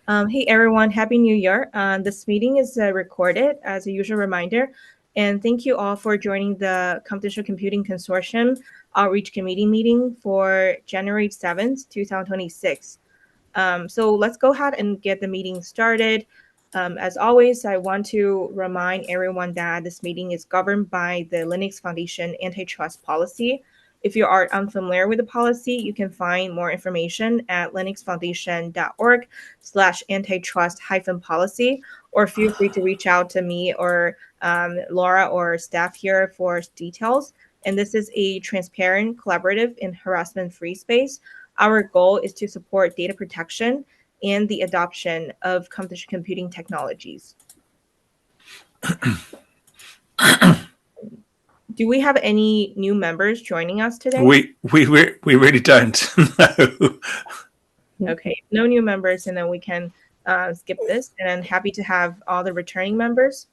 Hey everyone, Happy New Year. This meeting is recorded as a usual reminder. And thank you all for joining the Computational Computing Consortium Outreach Committee meeting for January 7th, 2026. So let's go ahead and get the meeting started. As always, I want to remind everyone that this meeting is governed by the Linux Foundation antitrust policy. If you are unfamiliar with the policy, you can find more information at linuxfoundation.org/antitrust-policy, or feel free to reach out to me or Laura or staff here for details. And this is a transparent, collaborative, and harassment-free space. Our goal is to support data protection and the adoption of computational computing technologies. Do we have any new members joining us today? We really don't. No. Okay, no new members, and then we can skip this. And I'm happy to have all the returning members.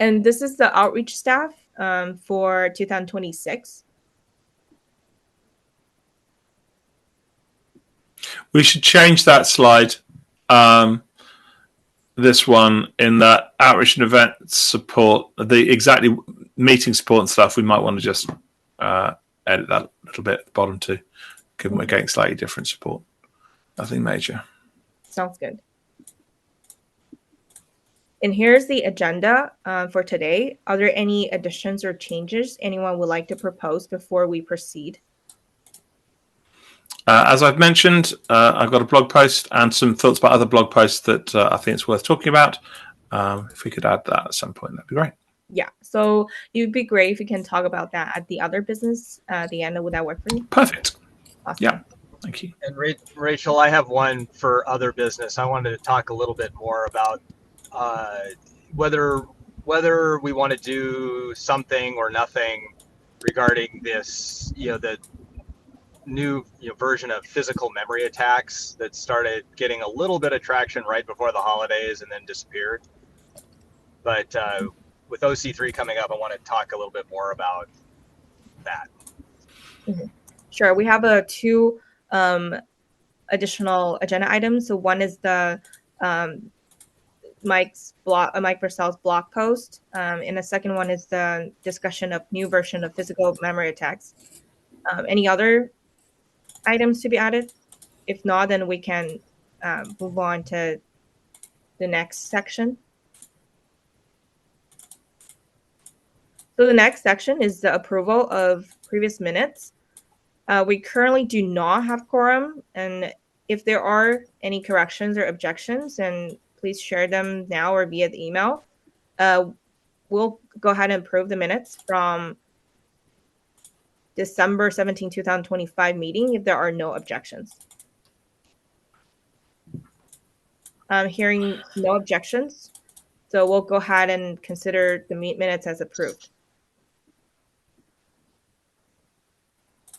And this is the outreach staff for 2026. We should change that slide. This one in that outreach and event support, the exactly meeting support and stuff. We might want to just edit that a little bit at the bottom too, given we're getting slightly different support. Nothing major. Sounds good. And here's the agenda for today. Are there any additions or changes anyone would like to propose before we proceed? As I've mentioned, I've got a blog post and some thoughts about other blog posts that I think it's worth talking about. If we could add that at some point, that'd be great. Yeah, so it would be great if you can talk about that at the other business at the end. Would that work for you? Perfect. Awesome. Yeah, thank you. And Rachel, I have one for other business. I wanted to talk a little bit more about whether we want to do something or nothing regarding this, the new version of physical memory attacks that started getting a little bit of traction right before the holidays and then disappeared. But with OC3 coming up, I want to talk a little bit more about that. Mm-hmm. Sure. We have two additional agenda items. So one is the Mike Purcell's blog post, and the second one is the discussion of new version of physical memory attacks. Any other items to be added? If not, then we can move on to the next section. So the next section is the approval of previous minutes. We currently do not have quorum, and if there are any corrections or objections, then please share them now or via the email. We'll go ahead and approve the minutes from December 17, 2025 meeting if there are no objections. I'm hearing no objections, so we'll go ahead and consider the minutes as approved.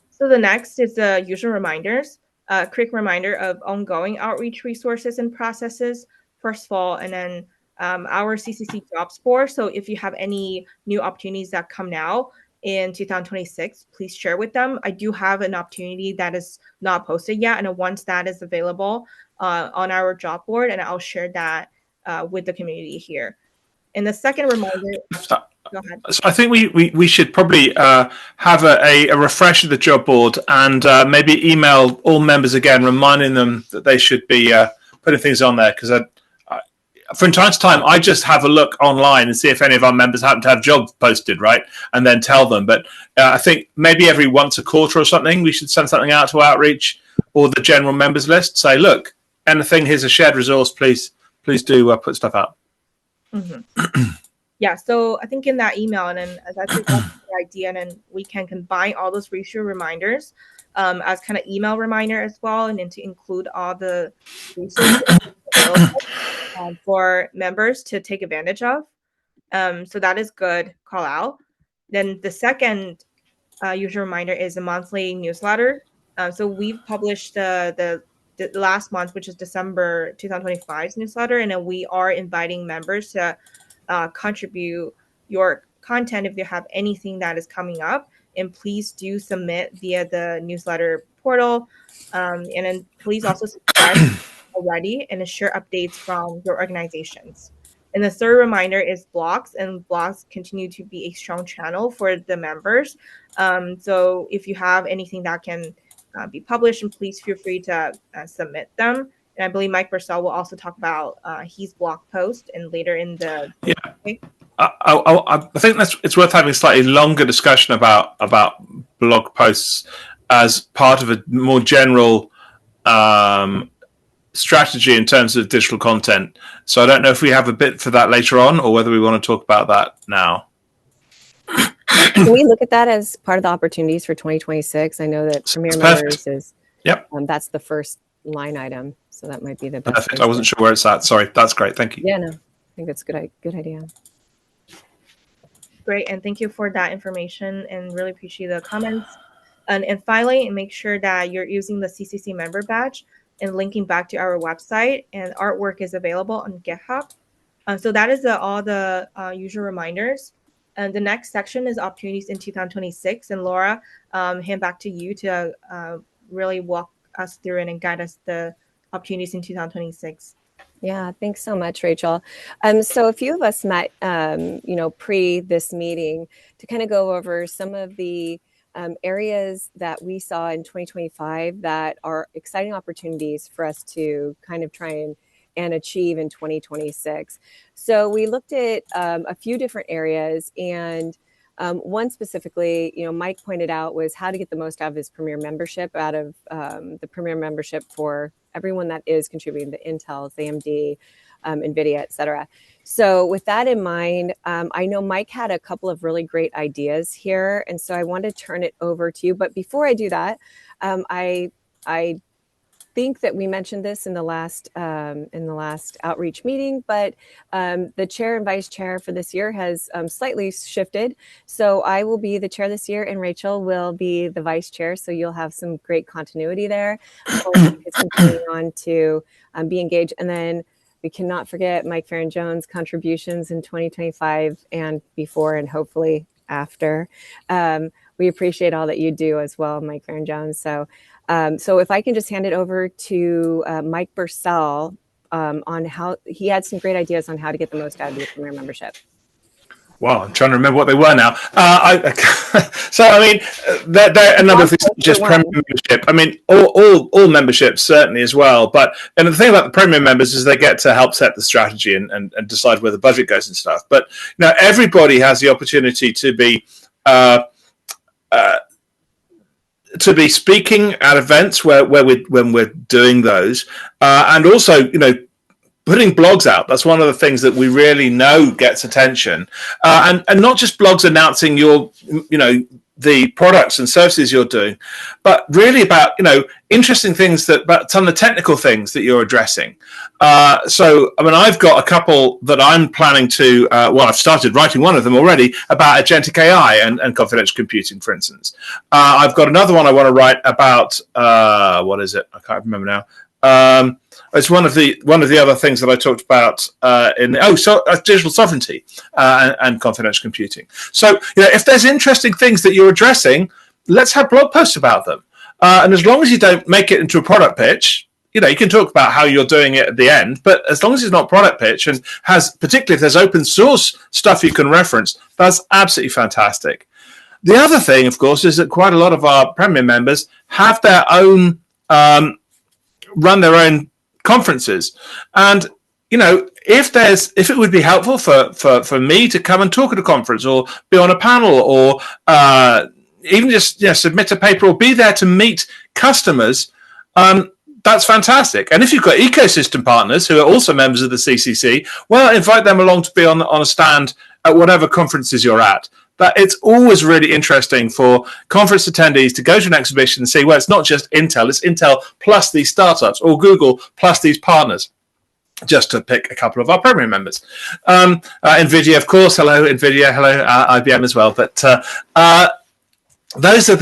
So the next is the usual reminders. A quick reminder of ongoing outreach resources and processes, first of all, and then our CCC jobs board. So if you have any new opportunities that come now in 2026, please share with them. I do have an opportunity that is not posted yet, and once that is available on our job board, and I'll share that with the community here. And the second reminder. Go ahead. So I think we should probably have a refresh of the job board and maybe email all members again, reminding them that they should be putting things on there, because from time to time I just have a look online and see if any of our members happen to have jobs posted, right, and then tell them. But I think maybe every once a quarter or something we should send something out to outreach or the general members list. Say, look, anything, here's a shared resource. Please do put stuff out. Mm-hmm. Yeah, so I think in that email, and then that's a good idea, and then we can combine all those reissue reminders as kind of email reminder as well, and then to include all the resources for members to take advantage of. So that is good call out. Then the second usual reminder is a monthly newsletter. So we've published the last month, which is December 2025's newsletter, and then we are inviting members to contribute your content if you have anything that is coming up, and please do submit via the newsletter portal. And then please also subscribe already and share updates from your organizations. And the third reminder is blogs, and blogs continue to be a strong channel for the members. So if you have anything that can be published, and please feel free to submit them. And I believe Mike Bursell will also talk about his blog post and later in the. Yeah. Okay. I think it's worth having a slightly longer discussion about blog posts as part of a more general strategy in terms of digital content. So I don't know if we have a bit for that later on, or whether we want to talk about that now. Can we look at that as part of the opportunities for 2026? I know that Premier Members is. Yep. That's the first line item, so that might be the best. Perfect. I wasn't sure where it's at. Sorry. That's great. Thank you. Yeah, no, I think that's a good idea. Great, and thank you for that information, and really appreciate the comments. And finally, make sure that you're using the CCC member badge and linking back to our website, and artwork is available on GitHub. So that is all the usual reminders. And the next section is opportunities in 2026. And Laura, hand back to you to really walk us through it and guide us the opportunities in 2026. Yeah, thanks so much, Rachel. So a few of us met, pre this meeting to kind of go over some of the areas that we saw in 2025 that are exciting opportunities for us to kind of try and achieve in 2026. So we looked at a few different areas, and one specifically, Mike pointed out, was how to get the most out of his Premier membership, out of the Premier membership for everyone that is contributing to Intel, AMD, NVIDIA, et cetera. So with that in mind, I know Mike had a couple of really great ideas here, and so I want to turn it over to you. But before I do that, I think that we mentioned this in the last outreach meeting, but the chair and vice chair for this year has slightly shifted. So I will be the chair this year, and Rachel will be the vice chair. So you'll have some great continuity there. It's continuing on to be engaged, and then we cannot forget Mike Farron-Jones' contributions in 2025 and before, and hopefully after. We appreciate all that you do as well, Mike Farron-Jones. So if I can just hand it over to Mike Bursell on how he had some great ideas on how to get the most out of your Premier membership. Wow, I'm trying to remember what they were now. There are a number of things, just Premier membership. I mean, all memberships certainly as well. But and the thing about the Premier members is they get to help set the strategy and decide where the budget goes and stuff. But everybody has the opportunity to be speaking at events when we're doing those, and also putting blogs out. That's one of the things that we really know gets attention, and not just blogs announcing your the products and services you're doing, but really about interesting things about some of the technical things that you're addressing. So I mean, I've got a couple that I'm planning to. I've started writing one of them already about agentic AI and confidential computing, for instance. I've got another one I want to write about. What is it? I can't remember now. It's one of the other things that I talked about digital sovereignty and confidential computing. So if there's interesting things that you're addressing, let's have blog posts about them. And as long as you don't make it into a product pitch, you can talk about how you're doing it at the end. But as long as it's not product pitch and particularly if there's open source stuff you can reference, that's absolutely fantastic. The other thing, of course, is that quite a lot of our Premier members have their own run their own conferences, and if it would be helpful for me to come and talk at a conference or be on a panel or even just submit a paper or be there to meet customers, that's fantastic. And if you've got ecosystem partners who are also members of the CCC, well, invite them along to be on a stand at whatever conferences you're at. That it's always really interesting for conference attendees to go to an exhibition and see, well, it's not just Intel, it's Intel plus these startups, or Google plus these partners, just to pick a couple of our Premier members. NVIDIA, of course, hello NVIDIA, hello IBM as well. But those are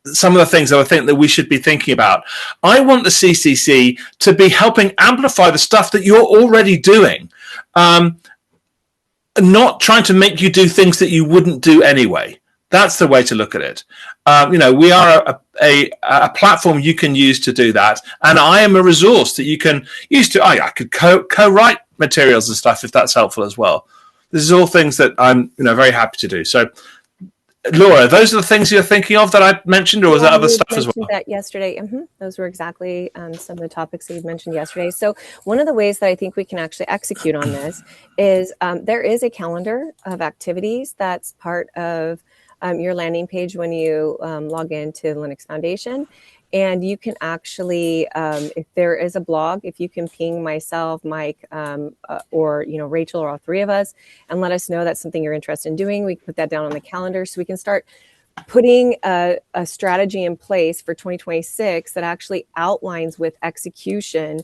some of the things that I think that we should be thinking about. I want the CCC to be helping amplify the stuff that you're already doing. Not trying to make you do things that you wouldn't do anyway. That's the way to look at it. We are a platform you can use to do that, and I am a resource that you can use to. I could co-write materials and stuff if that's helpful as well. This is all things that I'm very happy to do. So, Laura, those are the things you're thinking of that I mentioned, or was that other stuff as well? That yesterday. Those were exactly some of the topics that you mentioned yesterday. So one of the ways that I think we can actually execute on this is there is a calendar of activities that's part of your landing page when you log into the Linux Foundation. And you can actually, if there is a blog, if you can ping myself, Mike, or Rachel, or all three of us, and let us know that's something you're interested in doing, we can put that down on the calendar so we can start putting a strategy in place for 2026 that actually outlines with execution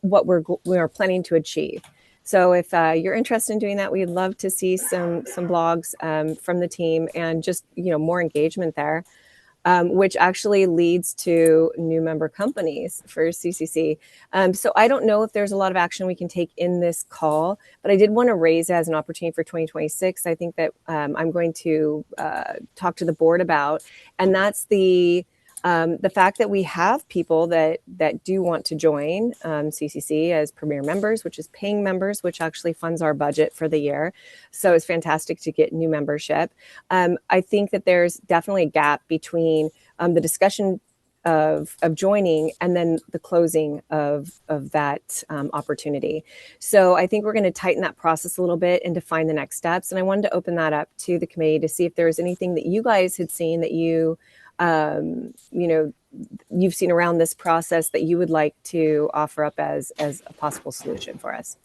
what we're planning to achieve. So if you're interested in doing that, we'd love to see some blogs from the team and just more engagement there. Which actually leads to new member companies for CCC. So I don't know if there's a lot of action we can take in this call, but I did want to raise as an opportunity for 2026. I think that I'm going to talk to the board about, and that's the fact that we have people that do want to join CCC as premier members, which is paying members, which actually funds our budget for the year. So it's fantastic to get new membership. I think that there's definitely a gap between the discussion of joining and then the closing of that opportunity. So I think we're going to tighten that process a little bit and define the next steps. And I wanted to open that up to the committee to see if there was anything that you guys had seen that you've seen around this process that you would like to offer up as a possible solution for us.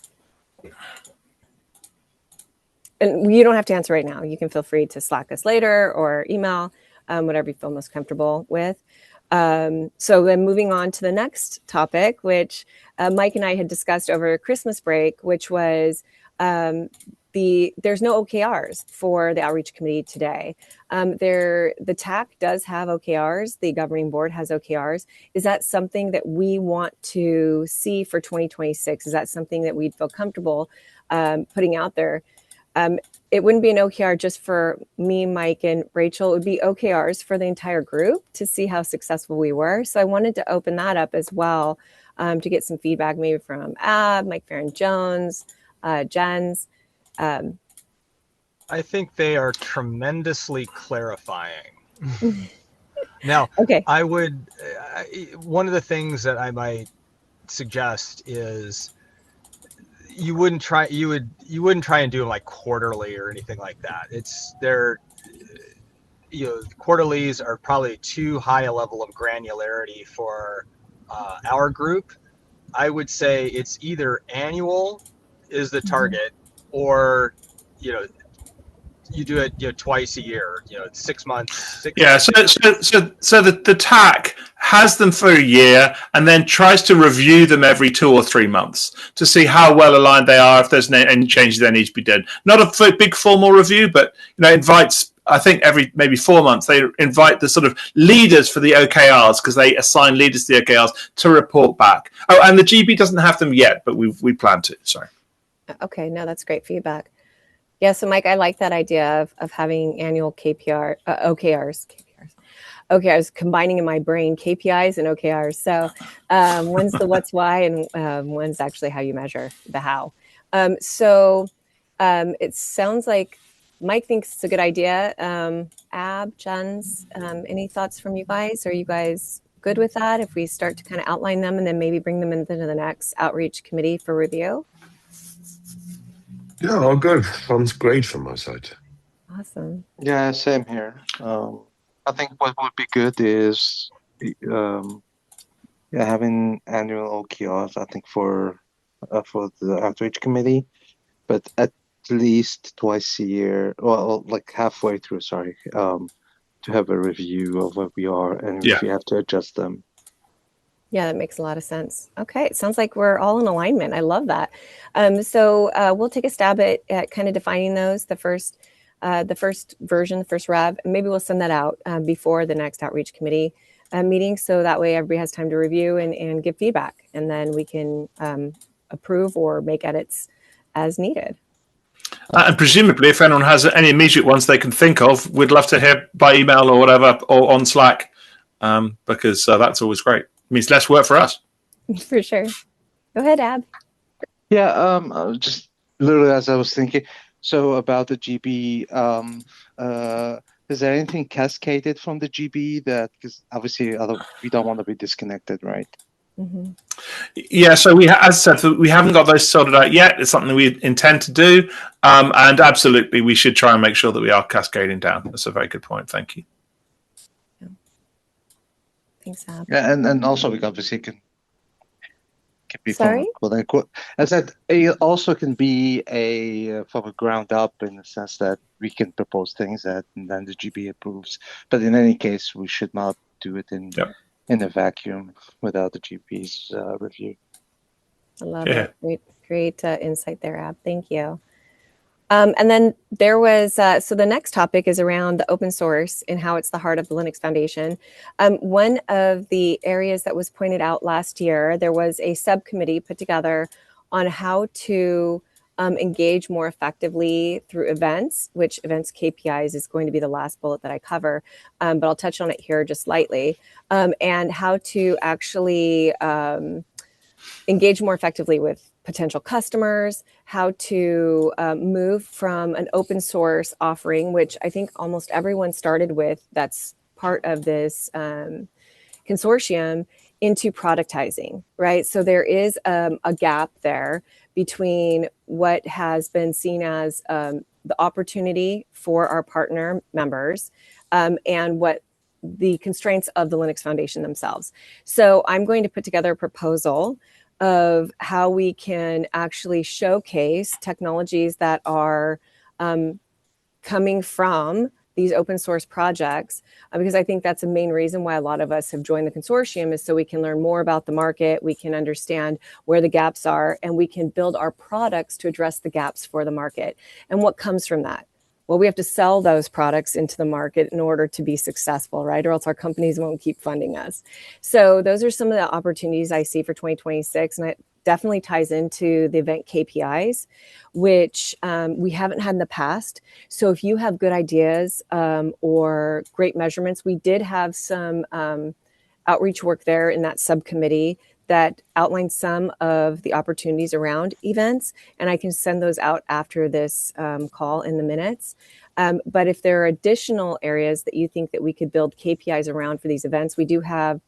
And you don't have to answer right now. You can feel free to Slack us later or email, whatever you feel most comfortable with. So then moving on to the next topic, which Mike and I had discussed over Christmas break, which was there's no OKRs for the outreach committee today. The TAC does have OKRs. The governing board has OKRs. Is that something that we want to see for 2026? Is that something that we'd feel comfortable putting out there? It wouldn't be an OKR just for me, Mike, and Rachel. It would be OKRs for the entire group to see how successful we were. So I wanted to open that up as well to get some feedback maybe from Ab, Mike Farron-Jones, Jens. I think they are tremendously clarifying. Now, okay. One of the things that I might suggest is you wouldn't try and do them like quarterly or anything like that. Quarterlies are probably too high a level of granularity for our group. I would say it's either annual is the target, or you do it twice a year, 6 months. So the TAC has them for a year and then tries to review them every 2 or 3 months to see how well aligned they are, if there's any changes that need to be done. Not a big formal review, but invites, I think every maybe 4 months they invite the sort of leaders for the OKRs, because they assign leaders to the OKRs to report back. Oh, and the GB doesn't have them yet, but we plan to. Sorry. Okay, no, that's great feedback. Yeah, so Mike, I like that idea of having annual OKRs, combining in my brain KPIs and OKRs. So one's the what's why, and one's actually how you measure the how. So it sounds like Mike thinks it's a good idea. Ab, Jens, any thoughts from you guys? Are you guys good with that if we start to kind of outline them and then maybe bring them into the next outreach committee for review? Yeah, all good. Sounds great from my side. Awesome. Yeah, same here. I think what would be good is having annual OKRs, I think, for the outreach committee, but at least twice a year, well, like halfway through, to have a review of where we are and if we have to adjust them. Yeah, that makes a lot of sense. Okay, it sounds like we're all in alignment. I love that. So we'll take a stab at kind of defining those, the first version, the first rev. Maybe we'll send that out before the next outreach committee meeting, so that way everybody has time to review and give feedback, and then we can approve or make edits as needed. And presumably, if anyone has any immediate ones they can think of, we'd love to hear by email or whatever, or on Slack, because that's always great. It means less work for us. For sure. Go ahead, Ab. Yeah, just literally as I was thinking, so about the GB, is there anything cascaded from the GB that, because obviously we don't want to be disconnected, right? Mm-hmm. Yeah, so as I said, we haven't got those sorted out yet. It's something we intend to do, and absolutely, we should try and make sure that we are cascading down. That's a very good point. Thank you. Yeah. Thanks, Ab. Yeah, and also we obviously can be Sorry? from quote unquote. I said it also can be from a ground up in the sense that we can propose things that and then the GB approves. But in any case, we should not do it in a vacuum without the GP's review. I love it. Great insight there, Ab. Thank you. And then there was, so the next topic is around the open source and how it's the heart of the Linux Foundation. One of the areas that was pointed out last year, there was a subcommittee put together on how to engage more effectively through events, which events KPIs is going to be the last bullet that I cover, but I'll touch on it here just lightly, and how to actually engage more effectively with potential customers, how to move from an open source offering, which I think almost everyone started with, that's part of this consortium, into productizing, right? So there is a gap there between what has been seen as the opportunity for our partner members and what the constraints of the Linux Foundation themselves. So I'm going to put together a proposal of how we can actually showcase technologies that are coming from these open source projects, because I think that's the main reason why a lot of us have joined the consortium, is so we can learn more about the market, we can understand where the gaps are, and we can build our products to address the gaps for the market. And what comes from that? Well, we have to sell those products into the market in order to be successful, right? Or else our companies won't keep funding us. So those are some of the opportunities I see for 2026. And it definitely ties into the event KPIs, which we haven't had in the past. So if you have good ideas or great measurements, we did have some outreach work there in that subcommittee that outlined some of the opportunities around events, and I can send those out after this call in the minutes. But if there are additional areas that you think that we could build KPIs around for these events, we do have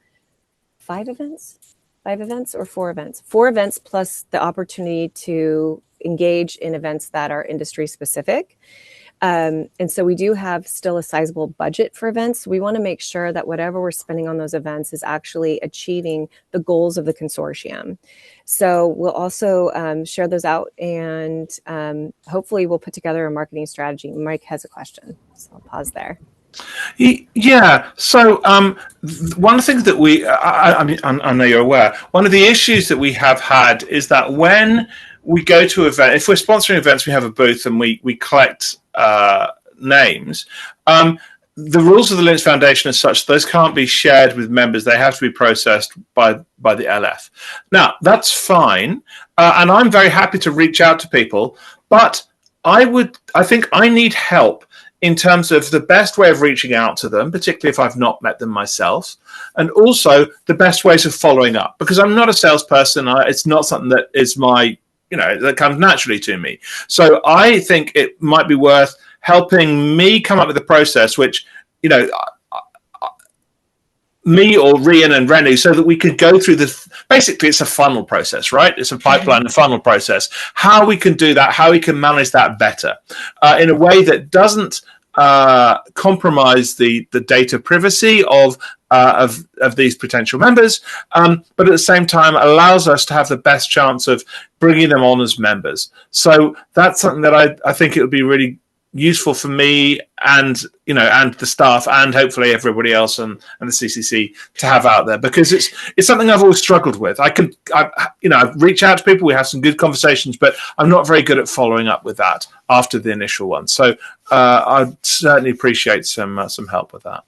5 events or 4 events? 4 events plus the opportunity to engage in events that are industry specific. And so we do have still a sizable budget for events. We want to make sure that whatever we're spending on those events is actually achieving the goals of the consortium. So we'll also share those out, and hopefully we'll put together a marketing strategy. Mike has a question, so I'll pause there. Yeah. So one of the things that I know you're aware, one of the issues that we have had is that when we go to an event, if we're sponsoring events, we have a booth and we collect names. The rules of the Linux Foundation are such those can't be shared with members. They have to be processed by the LF. Now, that's fine. And I'm very happy to reach out to people, but I think I need help in terms of the best way of reaching out to them, particularly if I've not met them myself, and also the best ways of following up, because I'm not a salesperson. It's not something that is that comes naturally to me. So I think it might be worth helping me come up with a process which, me or Rian and Renu, so that we could go through this. Basically, it's a funnel process, right? It's a pipeline and funnel process. How we can do that, how we can manage that better in a way that doesn't compromise the data privacy of these potential members, but at the same time allows us to have the best chance of bringing them on as members. So that's something that I think it would be really useful for me and the staff and hopefully everybody else and the CCC to have out there, because it's something I've always struggled with. I reach out to people, we have some good conversations, but I'm not very good at following up with that after the initial one. So I'd certainly appreciate some help with that.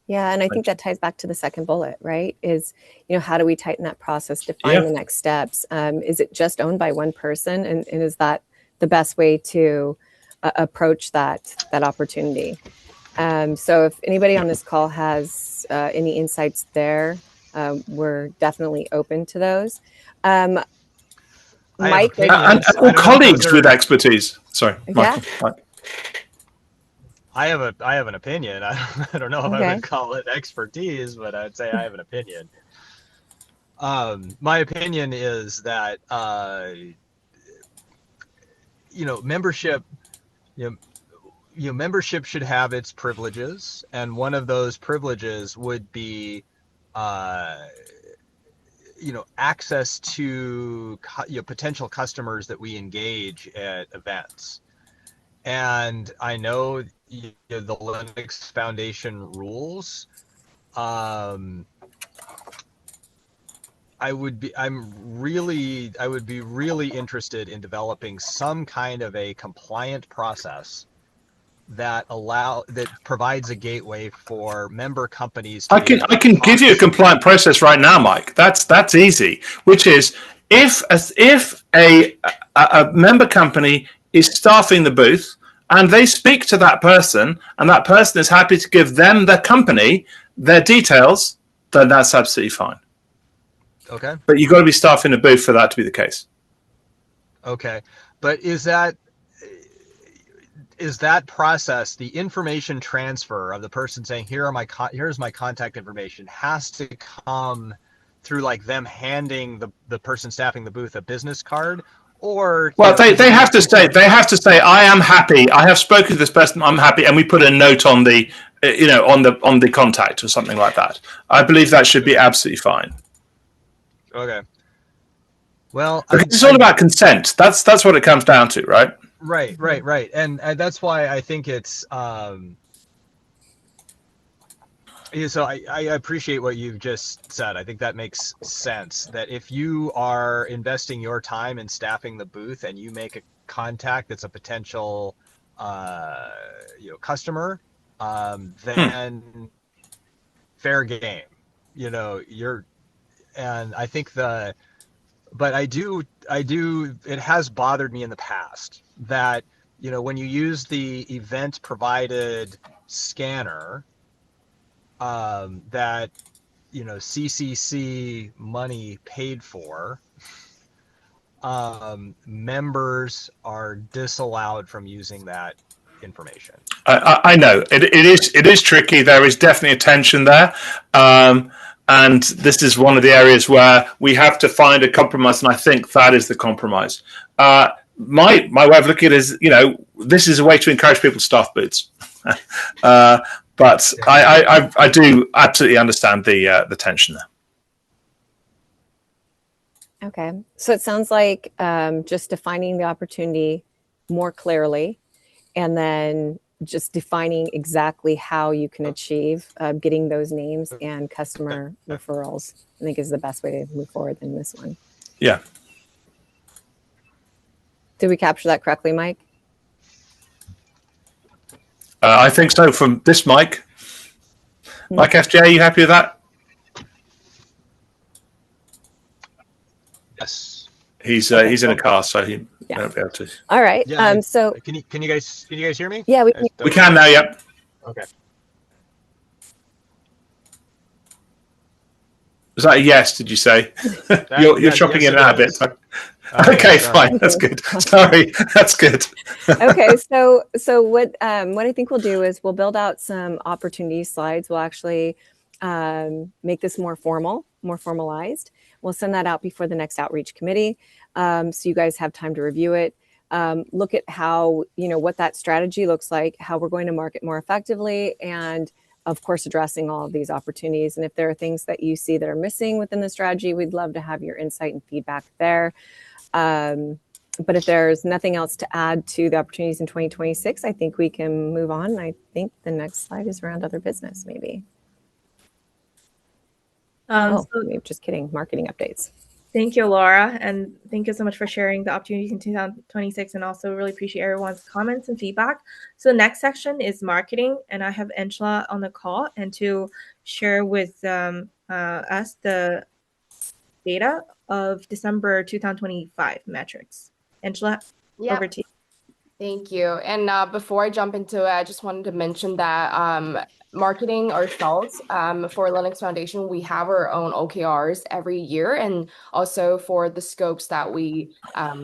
Yeah, and I think that ties back to the second bullet, right? Is, how do we tighten that process, define the next steps? Is it just owned by one person? And is that the best way to approach that opportunity. So if anybody on this call has any insights there, we're definitely open to those. Mike, and or colleagues with expertise. Sorry, Michael. Yeah. I have an opinion. I don't know if I would call it expertise, but I'd say I have an opinion. My opinion is that membership, membership should have its privileges, and one of those privileges would be access to potential customers that we engage at events. And I know the Linux Foundation rules. I would be really interested in developing some kind of a compliant process that provides a gateway for member companies to I can give you a compliant process right now, Mike. That's easy. Which is if a member company is staffing the booth and they speak to that person and that person is happy to give them their company, their details, then that's absolutely fine. Okay. But you've got to be staffing the booth for that to be the case. Okay. But is that process, the information transfer of the person saying, here's my contact information, has to come through like them handing the person staffing the booth a business card? Or they have to say I am happy. I have spoken to this person. I'm happy, and we put a note on the on the contact or something like that. I believe that should be absolutely fine. Okay. Well, it's all about consent. That's what it comes down to, right? Right, and that's why I think it's. So I appreciate what you've just said. I think that makes sense. That if you are investing your time in staffing the booth and you make a contact that's a potential, customer, then fair game. And I think but I do. It has bothered me in the past that when you use the event provided scanner. That CCC money paid for, members are disallowed from using that information. I know it is tricky. There is definitely a tension there, and this is one of the areas where we have to find a compromise, and I think that is the compromise. My way of looking at it is, this is a way to encourage people to staff booths. But I do absolutely understand the tension there. Okay, so it sounds like just defining the opportunity more clearly, and then just defining exactly how you can achieve getting those names and customer referrals, I think is the best way to move forward in this one. Yeah. Did we capture that correctly, Mike? I think so from this Mike. Mike FJ, are you happy with that? Yes. He's in a car, so he won't be able to. All right. Yeah, so can you guys hear me? Yeah, we can now. Yep. Okay. Was that a yes? Did you say? You're chopping in and out a bit. Okay, fine. That's good. Sorry, that's good. Okay, so what I think we'll do is we'll build out some opportunity slides. We'll actually make this more formalized. We'll send that out before the next outreach committee, so you guys have time to review it. Look at how what that strategy looks like, how we're going to market more effectively, and of course addressing all of these opportunities. And if there are things that you see that are missing within the strategy, we'd love to have your insight and feedback there. But if there's nothing else to add to the opportunities in 2026, I think we can move on. I think the next slide is around other business, maybe. Just kidding. Marketing updates. Thank you, Laura. And thank you so much for sharing the opportunities in 2026, and also really appreciate everyone's comments and feedback. So the next section is marketing, and I have Angela on the call and to share with us the data of December 2025 metrics. Angela, over to you. Thank you. And before I jump into it, I just wanted to mention that marketing ourselves for Linux Foundation, we have our own OKRs every year, and also for the scopes that we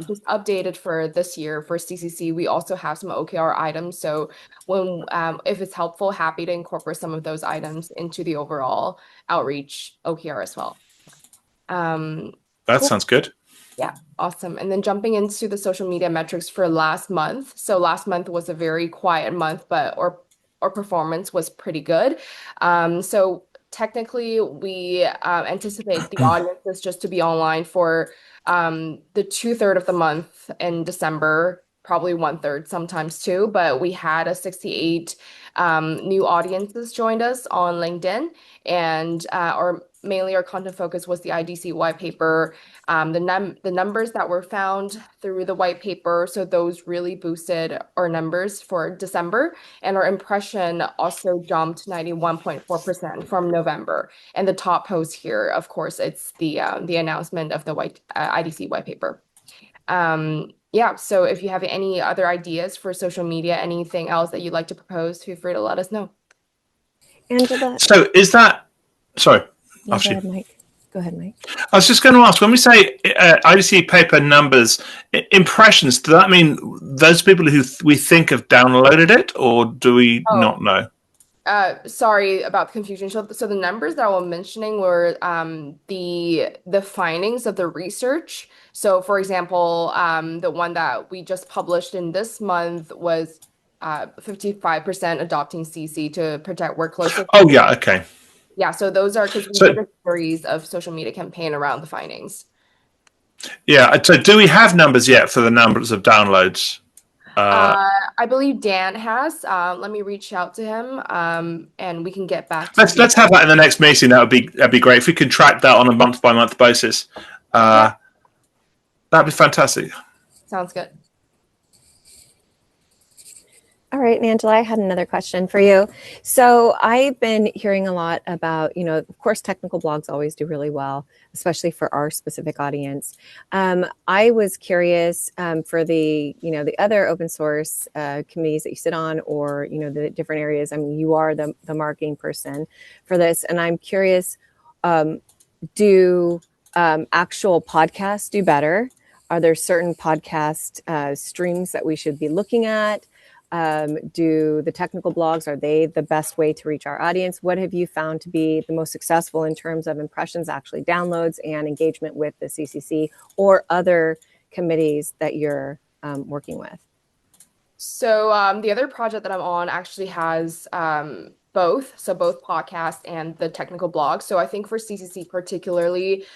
just updated for this year for CCC, we also have some OKR items. So when if it's helpful, happy to incorporate some of those items into the overall outreach OKR as well. That Cool. sounds good. Yeah, awesome. And then jumping into the social media metrics for last month. So last month was a very quiet month, but our performance was pretty good. So technically, we anticipate the audiences just to be online for the 2/3 of the month in December, probably 1/3 sometimes too. But we had a 68 new audiences joined us on LinkedIn, and mainly our content focus was the IDC white paper. The numbers that were found through the white paper, so those really boosted our numbers for December, and our impression also jumped 91.4% from November. And the top post here, of course, it's the announcement of the IDC white paper. Yeah, so if you have any other ideas for social media, anything else that you'd like to propose, feel free to let us know. Angela. So is that, sorry. Yeah, go ahead, Mike. Go ahead, Mike. I was just going to ask, when we say IDC paper numbers, impressions, does that mean those people who we think have downloaded it, or do we not know? Sorry about the confusion. So the numbers that I was mentioning were the findings of the research. So for example, the one that we just published in this month was 55% adopting CC to protect workloads. Oh, yeah, okay. Yeah, so those are because we did a series of social media campaign around the findings. Yeah, so do we have numbers yet for the numbers of downloads? I believe Dan has. Let me reach out to him, and we can get back to you. Let's have that in the next meeting. That'd be great if we can track that on a month by month basis. That'd be fantastic. Sounds good. All right, and Angela, I had another question for you. So I've been hearing a lot about, of course, technical blogs always do really well, especially for our specific audience. I was curious for the other open source committees that you sit on, or, the different areas. I mean, you are the marketing person for this. And I'm curious, do actual podcasts do better? Are there certain podcast streams that we should be looking at? Do the technical blogs, are they the best way to reach our audience? What have you found to be the most successful in terms of impressions, actually downloads, and engagement with the CCC or other committees that you're working with? So the other project that I'm on actually has both. So both podcast and the technical blog. So I think for CCC particularly,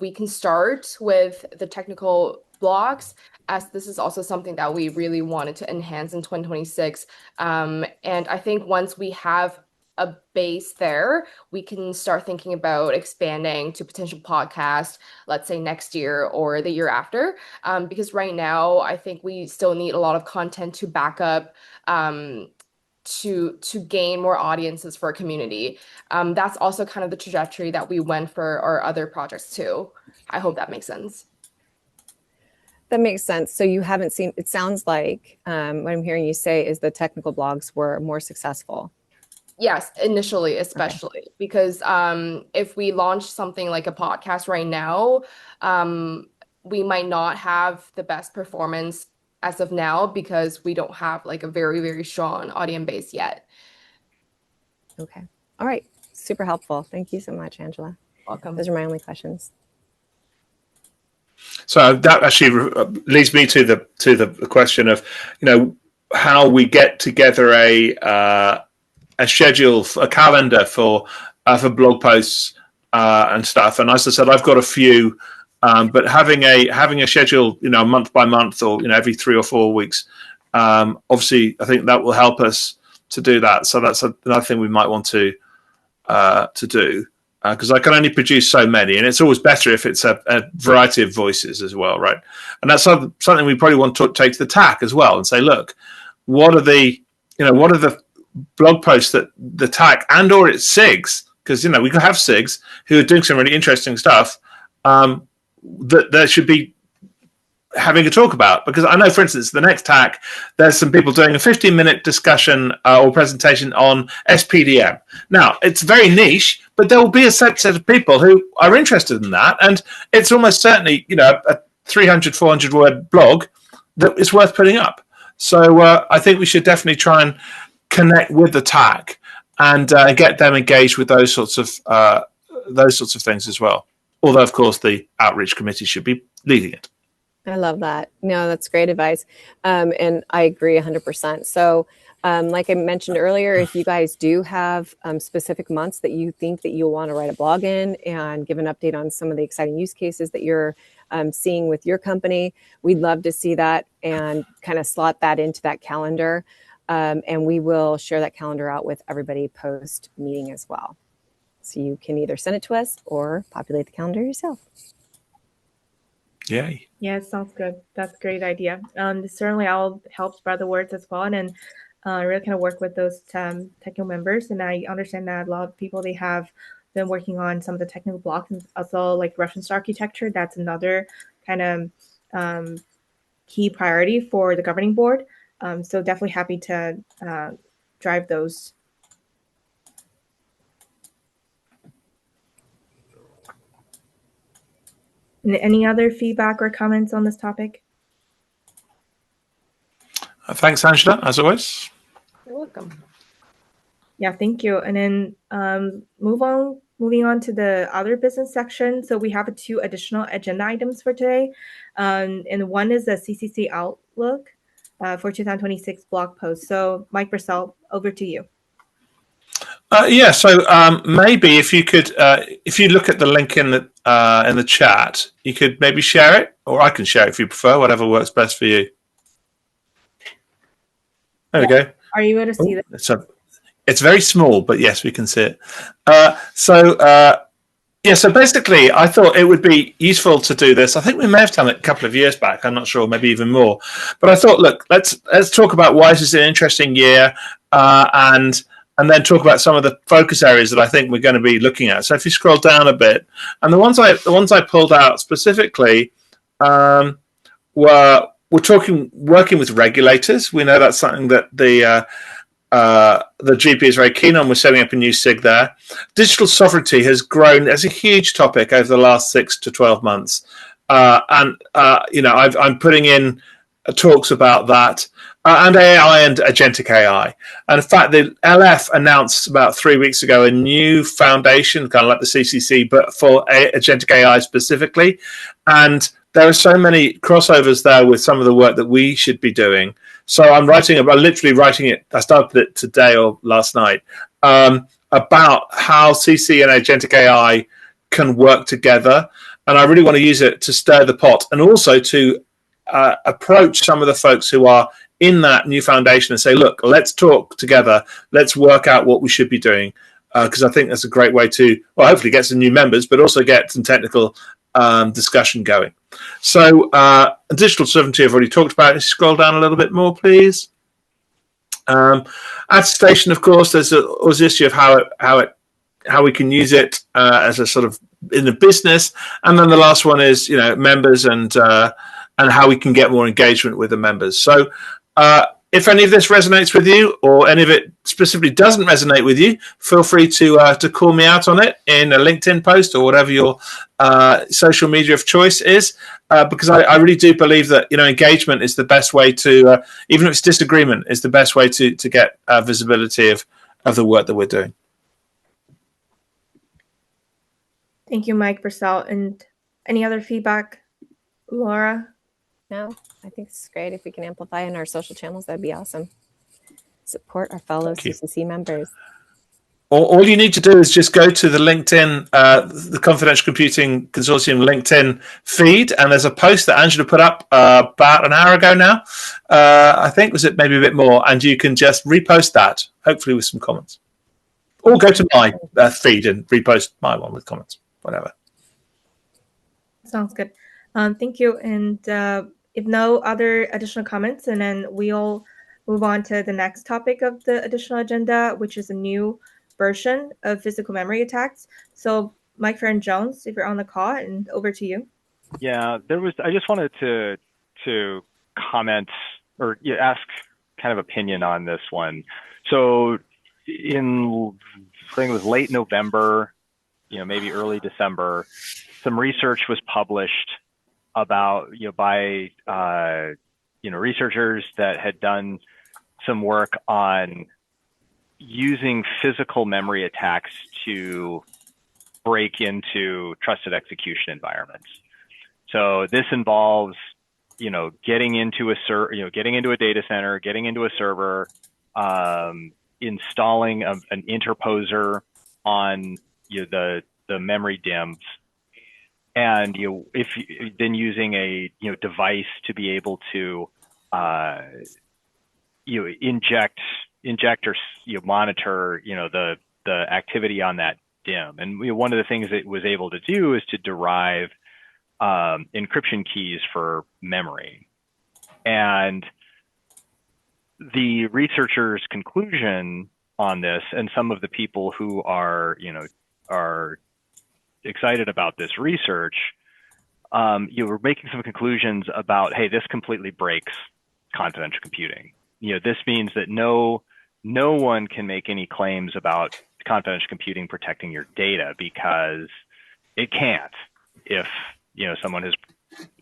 we can start with the technical blogs, as this is also something that we really wanted to enhance in 2026. And I think once we have a base there, we can start thinking about expanding to potential podcasts, let's say next year or the year after. Because right now, I think we still need a lot of content to back up to gain more audiences for our community. That's also kind of the trajectory that we went for our other projects too. I hope that makes sense. That makes sense. So you haven't seen, it sounds like what I'm hearing you say is the technical blogs were more successful. Yes, initially, especially because if we launch something like a podcast right now, we might not have the best performance as of now because we don't have like a very, very strong audience base yet. Okay. All right. Super helpful. Thank you so much, Angela. Welcome. Those are my only questions. So that actually leads me to the question of, how we get together a schedule, a calendar for blog posts and stuff. And as I said, I've got a few, but having a schedule, month by month or every 3 or 4 weeks, obviously, I think that will help us to do that. So that's another thing we might want to do. Because I can only produce so many, and it's always better if it's a variety of voices as well, right? And that's something we probably want to take to the TAC as well and say, look, what are the blog posts that the TAC and or it's SIGs, because we can have SIGs who are doing some really interesting stuff that should be having a talk about? Because I know, for instance, the next TAC, there's some people doing a 15-minute discussion or presentation on SPDM. Now, it's very niche, but there will be a set of people who are interested in that, and it's almost certainly, a 300, 400 word blog that is worth putting up. So I think we should definitely try and connect with the TAC and get them engaged with those sorts of things as well. Although, of course, the outreach committee should be leading it. I love that. No, that's great advice. And I agree 100%. So like I mentioned earlier, if you guys do have specific months that you think that you'll want to write a blog in and give an update on some of the exciting use cases that you're seeing with your company, we'd love to see that and kind of slot that into that calendar. And we will share that calendar out with everybody post meeting as well. So you can either send it to us or populate the calendar yourself. Yay. Yeah, sounds good. That's a great idea. Certainly I'll help spread the words as well, and then really kind of work with those technical members. And I understand that a lot of people, they have been working on some of the technical blocks, and also like reference architecture. That's another kind of key priority for the governing board. So definitely happy to drive those. And any other feedback or comments on this topic? Thanks, Angela, as always. You're welcome. Yeah, thank you. And then moving on to the other business section. So we have 2 additional agenda items for today. And one is the CCC Outlook for 2026 blog post. So Mike Purcell, over to you. So maybe if you could, if you look at the link in the chat, you could maybe share it, or I can share it if you prefer, whatever works best for you. There we go. Are you able to see that? It's very small, but yes, we can see it. So basically, I thought it would be useful to do this. I think we may have done it a couple of years back. I'm not sure, maybe even more. But I thought, look, let's talk about why this is an interesting year, and then talk about some of the focus areas that I think we're going to be looking at. So if you scroll down a bit, and the ones I pulled out specifically were working with regulators. We know that's something that the GP is very keen on. We're setting up a new SIG there. Digital sovereignty has grown as a huge topic over the last 6 to 12 months, I'm putting in talks about that. And AI and agentic AI. And in fact, the LF announced about 3 weeks ago a new foundation, kind of like the CCC, but for agentic AI specifically. And there are so many crossovers there with some of the work that we should be doing. So I'm literally writing it. I started it today or last night about how CC and agentic AI can work together. And I really want to use it to stir the pot and also to approach some of the folks who are in that new foundation and say, look, let's talk together. Let's work out what we should be doing. Because I think that's a great way to, hopefully get some new members, but also get some technical discussion going. So digital sovereignty I've already talked about. Scroll down a little bit more, please. Attestation, of course, there's always the issue of how we can use it as a sort of in the business. And then the last one is, members and how we can get more engagement with the members. So if any of this resonates with you or any of it specifically doesn't resonate with you, feel free to call me out on it in a LinkedIn post or whatever your social media of choice is, because I really do believe that engagement is the best way to, even if it's disagreement, is the best way to get visibility of the work that we're doing. Thank you, Mike Purcell. And any other feedback, Laura? No, I think it's great. If we can amplify in our social channels, that'd be awesome. Support our fellow CCC members. All you need to do is just go to the LinkedIn, the Confidential Computing Consortium LinkedIn feed, and there's a post that Angela put up about an hour ago now. I think, was it maybe a bit more? And you can just repost that, hopefully with some comments. Or go to my feed and repost my one with comments, whatever. Sounds good. Thank you. And if no other additional comments, and then we'll move on to the next topic of the additional agenda, which is a new version of physical memory attacks. So Mike Farron-Jones, if you're on the call, and over to you. Yeah, I just wanted to to comment or ask kind of opinion on this one. So in, I think it was late November, maybe early December, some research was published about, by, researchers that had done some work on using physical memory attacks to break into trusted execution environments. So this involves, getting into a data center, getting into a server, installing an interposer on the memory DIMMs, and then using a device to be able to inject or monitor the activity on that DIMM. And one of the things it was able to do is to derive encryption keys for memory. And the researchers' conclusion on this, and some of the people who are excited about this research, you were making some conclusions about, hey, this completely breaks confidential computing. This means that no one can make any claims about confidential computing protecting your data, because it can't if someone has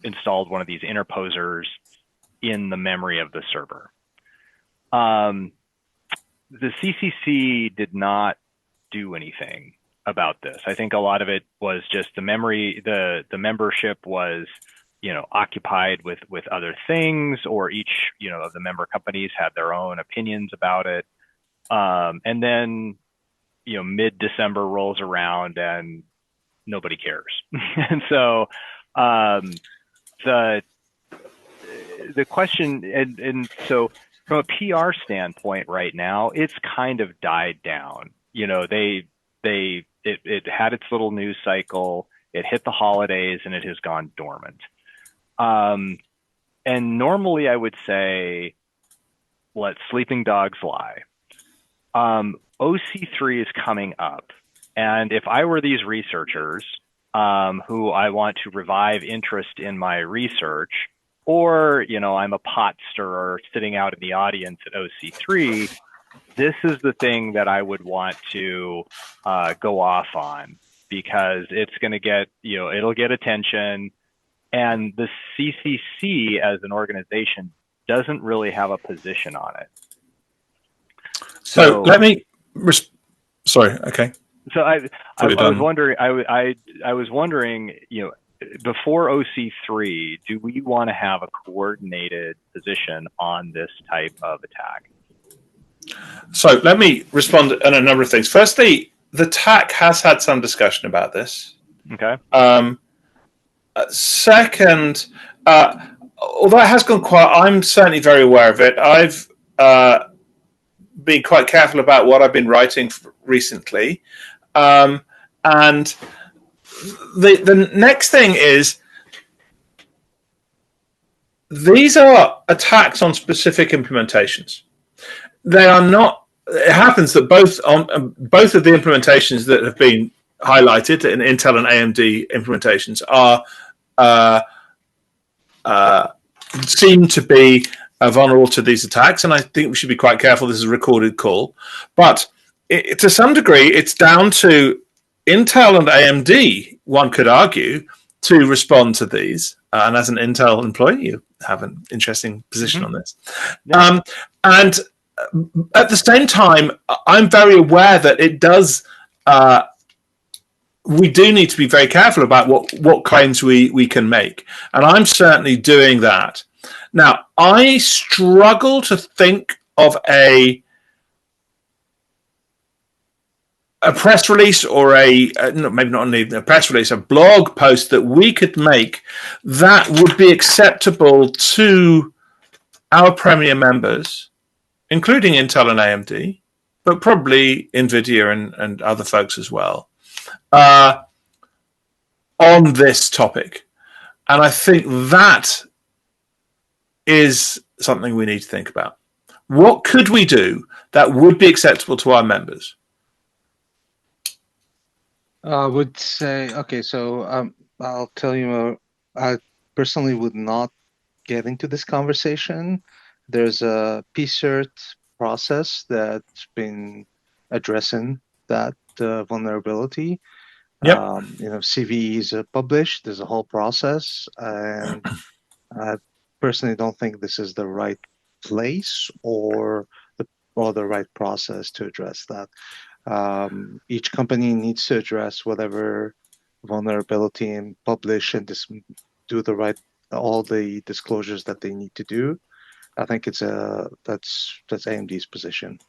installed one of these interposers in the memory of the server. The CCC did not do anything about this. I think a lot of it was just the membership was occupied with other things, or each of the member companies had their own opinions about it. And then mid-December rolls around and nobody cares. And so the question, and so from a PR standpoint right now, it's kind of died down. It had its little news cycle, it hit the holidays, and it has gone dormant. And normally I would say, let sleeping dogs lie. OC3 is coming up. And if I were these researchers who I want to revive interest in my research, or, I'm a pot stirrer sitting out in the audience at OC3, this is the thing that I would want to go off on, because it's going to get, it'll get attention. And the CCC as an organization doesn't really have a position on it. So let me, sorry, okay. So I was wondering, I was wondering, before OC3, do we want to have a coordinated position on this type of attack? So let me respond on a number of things. Firstly, the TAC has had some discussion about this. Okay. Second, although it has gone quiet, I'm certainly very aware of it. I've been quite careful about what I've been writing recently. And the next thing is, these are attacks on specific implementations. They are not. It happens that both of the implementations that have been highlighted in Intel and AMD implementations are seem to be vulnerable to these attacks, and I think we should be quite careful. This is a recorded call, but to some degree, it's down to Intel and AMD, one could argue, to respond to these. And as an Intel employee, you have an interesting position on this. Yeah. And at the same time, I'm very aware that it does. We do need to be very careful about what claims we can make, and I'm certainly doing that. Now, I struggle to think of a press release or maybe not only a press release, a blog post that we could make that would be acceptable to our Premier members, including Intel and AMD, but probably NVIDIA and other folks as well, on this topic. And I think that is something we need to think about. What could we do that would be acceptable to our members? I would say, okay, so I'll tell you, I personally would not getting to this conversation. There's a PCERT process that's been addressing that vulnerability. Yep. CVEs are published. There's a whole process, and I personally don't think this is the right place or the right process to address that. Each company needs to address whatever vulnerability and publish and do all the disclosures that they need to do. I think that's AMD's position.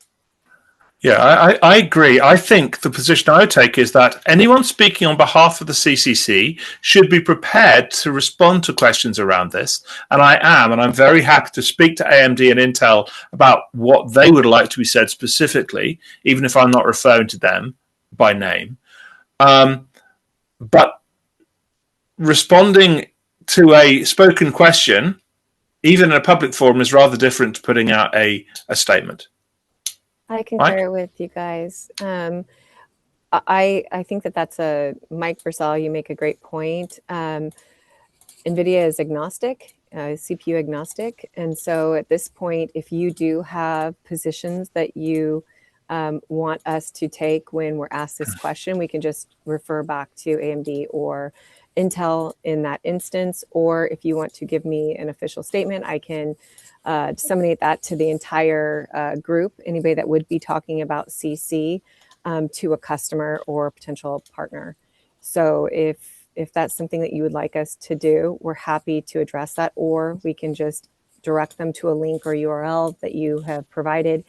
Yeah, I agree. I think the position I would take is that anyone speaking on behalf of the CCC should be prepared to respond to questions around this. And I'm very happy to speak to AMD and Intel about what they would like to be said specifically, even if I'm not referring to them by name. But responding to a spoken question, even in a public forum, is rather different to putting out a statement. I concur with you guys. I think that's Mike Versal, you make a great point. NVIDIA is agnostic, CPU agnostic. And so at this point, if you do have positions that you want us to take when we're asked this question, we can just refer back to AMD or Intel in that instance. Or if you want to give me an official statement, I can disseminate that to the entire group, anybody that would be talking about CC to a customer or potential partner. So if that's something that you would like us to do, we're happy to address that, or we can just direct them to a link or URL that you have provided,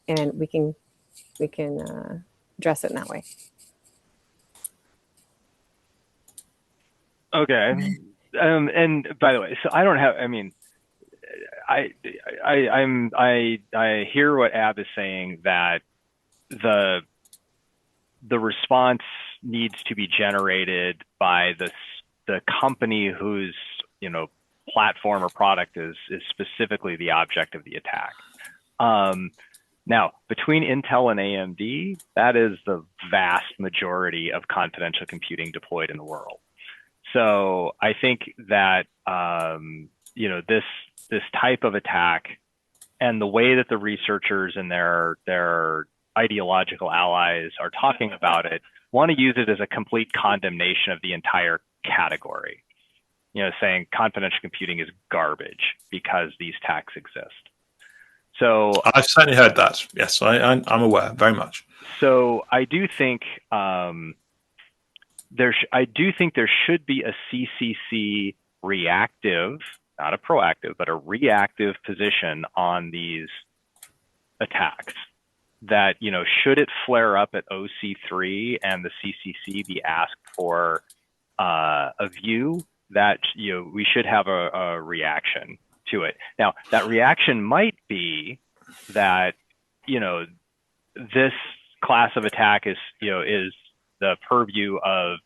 and we can address it in that way. Okay. And by the way, so I don't have, I mean, I hear what Ab is saying, that the response needs to be generated by the company whose platform or product is specifically the object of the attack. Now, between Intel and AMD, that is the vast majority of confidential computing deployed in the world. So I think that this type of attack and the way that the researchers and their ideological allies are talking about it want to use it as a complete condemnation of the entire category. Saying confidential computing is garbage because these attacks exist. So I've certainly heard that. Yes, I'm aware very much. So I do think there should be a CCC reactive, not a proactive, but a reactive position on these attacks. That should it flare up at OC3 and the CCC be asked for a view, that we should have a reaction to it. Now, that reaction might be that this class of attack is the purview of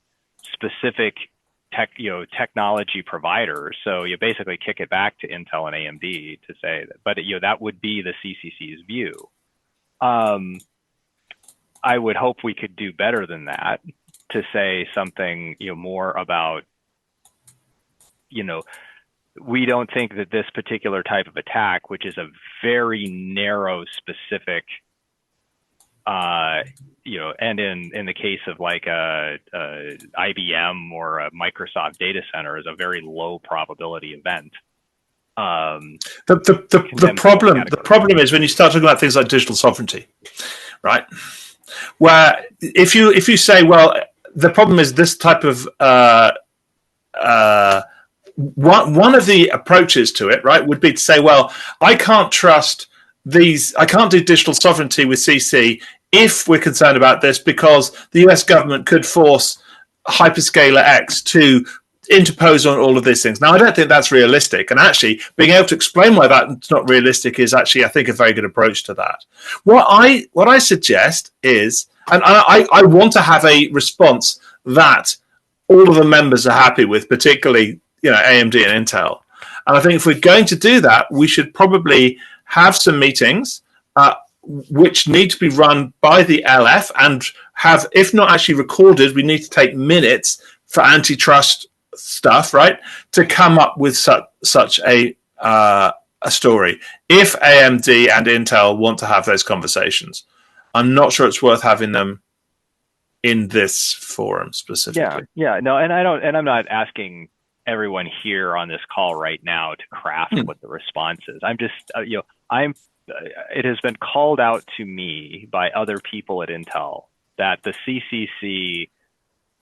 specific technology providers. So you basically kick it back to Intel and AMD to say that, but that would be the CCC's view. I would hope we could do better than that, to say something more about we don't think that this particular type of attack, which is a very narrow, specific, and in the case of like a IBM or a Microsoft data center, is a very low probability event. The problem is when you start talking about things like digital sovereignty, right? Where if you say, well, the problem is this type of one of the approaches to it, right, would be to say, well, I can't trust these. I can't do digital sovereignty with CC if we're concerned about this, because the US government could force hyperscaler X to interpose on all of these things. Now, I don't think that's realistic. And actually, being able to explain why that's not realistic is actually, I think, a very good approach to that. What I suggest is, and I want to have a response that all of the members are happy with, particularly AMD and Intel. And I think if we're going to do that, we should probably have some meetings which need to be run by the LF and have, if not actually recorded, we need to take minutes for antitrust stuff, right, to come up with such a a story. If AMD and Intel want to have those conversations, I'm not sure it's worth having them in this forum specifically. Yeah, no, and I'm not asking everyone here on this call right now to craft what the response is. I'm just, it has been called out to me by other people at Intel that the CCC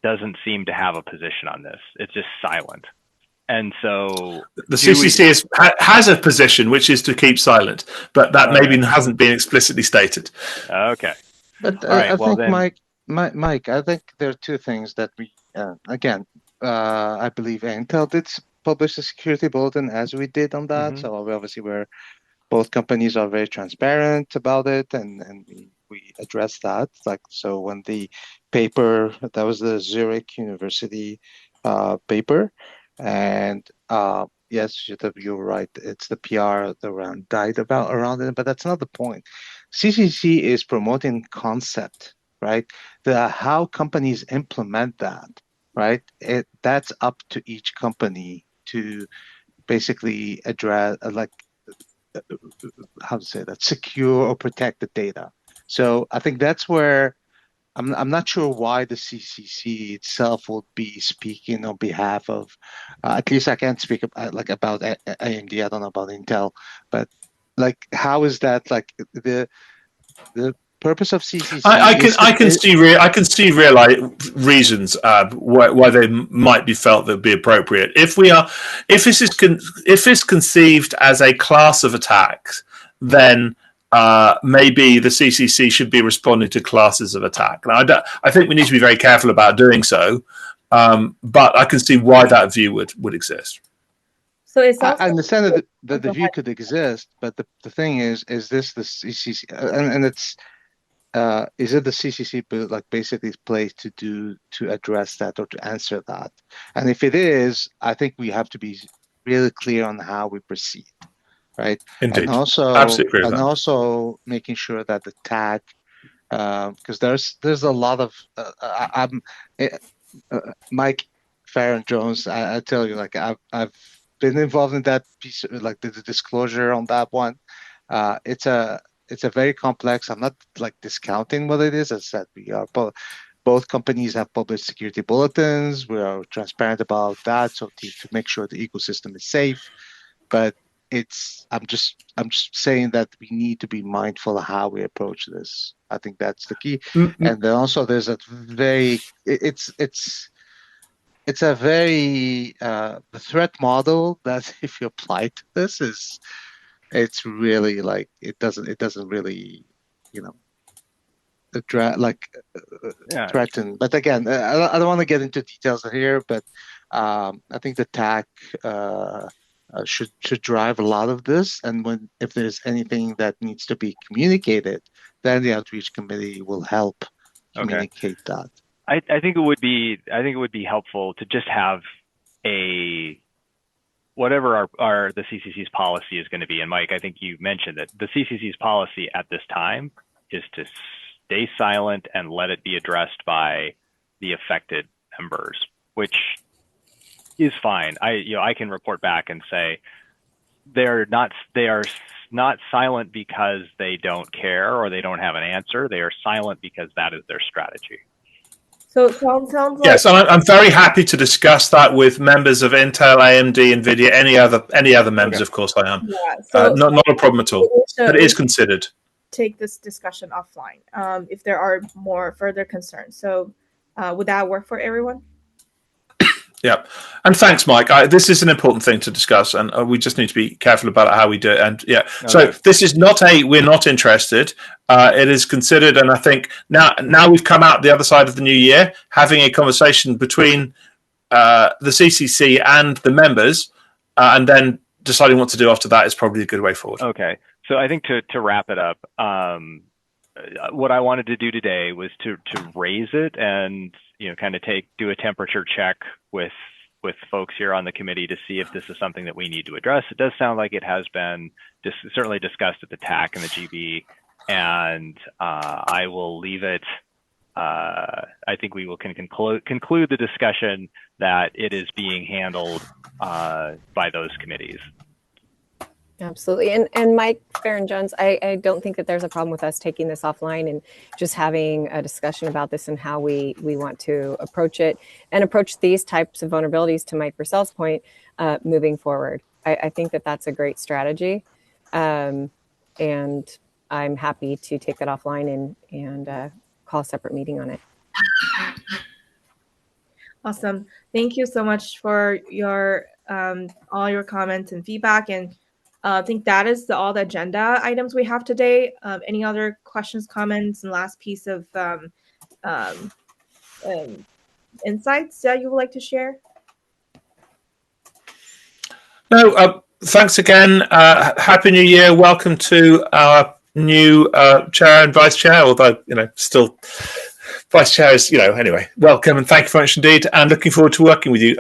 doesn't seem to have a position on this. It's just silent. And so the CCC has a position, which is to keep silent, but that maybe hasn't been explicitly stated. Okay. But All right, I well, think, then- Mike, I think there are two things that we, I believe Intel did publish a security bulletin as we did on that. So obviously both companies are very transparent about it, and we address that. Like, so when the paper, that was the Zurich University paper, and yes, you're right. It's the PR around it, but that's not the point. CCC is promoting concept, right? How companies implement that, right? That's up to each company to basically address, how to say that, secure or protect the data. So I think that's where I'm not sure why the CCC itself would be speaking on behalf of, at least I can't speak about AMD. I don't know about Intel, but like, how is that like the purpose of CCC? I can see real reasons why they might be felt that would be appropriate. If this is conceived as a class of attacks, then maybe the CCC should be responding to classes of attack. Now, I think we need to be very careful about doing so, but I can see why that view would exist. So it's I understand that the view could exist, but the thing is this the CCC, and it's is it the CCC like basically place to address that or to answer that? And if it is, I think we have to be really clear on how we proceed. Right. Indeed. And also, absolutely agree with that. also making sure that the tag, because there's a lot of Mike Farron Jones. I tell you, like I've been involved in that piece, like the disclosure on that one. It's a very complex. I'm not like discounting what it is. As I said, we are both companies have published security bulletins. We are transparent about that, so to make sure the ecosystem is safe. But I'm just saying that we need to be mindful of how we approach this. I think that's the key. Mm-hmm. And then also there's a very it's a very the threat model that if you apply to this it's really like it doesn't really threaten. But again, I don't want to get into details here, but I think the TAC should drive a lot of this, and if there's anything that needs to be communicated, then the outreach committee will help communicate that. I think it would be helpful to just have whatever the CCC's policy is going to be. And Mike, I think you mentioned that the CCC's policy at this time is to stay silent and let it be addressed by the affected members, which is fine. I can report back and say they are not silent because they don't care or they don't have an answer. They are silent because that is their strategy. So it sounds like yes, I'm very happy to discuss that with members of Intel, AMD, NVIDIA, any other members. Of course, I am. Yeah, so not a problem at all. But it is considered. Take this discussion offline if there are more further concerns. So would that work for everyone? Yeah, and thanks, Mike. This is an important thing to discuss, and we just need to be careful about how we do it. And yeah, so this is not we're not interested. It is considered, and I think now we've come out the other side of the new year, having a conversation between the CCC and the members, and then deciding what to do after that is probably a good way forward. Okay, so I think to wrap it up, what I wanted to do today was to raise it and kind of do a temperature check with folks here on the committee to see if this is something that we need to address. It does sound like it has been certainly discussed at the TAC and the GB, and I will leave it. I think we can conclude the discussion that it is being handled by those committees. Absolutely. And Mike Farron-Jones, I don't think that there's a problem with us taking this offline and just having a discussion about this and how we want to approach it and approach these types of vulnerabilities, to Mike Purcell's point, moving forward. I think that that's a great strategy. And I'm happy to take that offline and call a separate meeting on it. Awesome. Thank you so much for your all your comments and feedback. And I think that is all the agenda items we have today. Any other questions, comments, and last piece of insights that you would like to share? No, thanks again. Happy New Year. Welcome to our new chair and vice chair, although, still vice chair is, anyway, welcome and thank you very much indeed. And looking forward to working with you.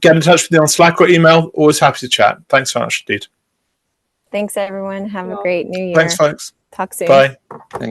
Get in touch with me on Slack or email. Always happy to chat. Thanks very much indeed. Thanks, everyone. Have a great new year. Thanks, folks. Talk soon. Bye.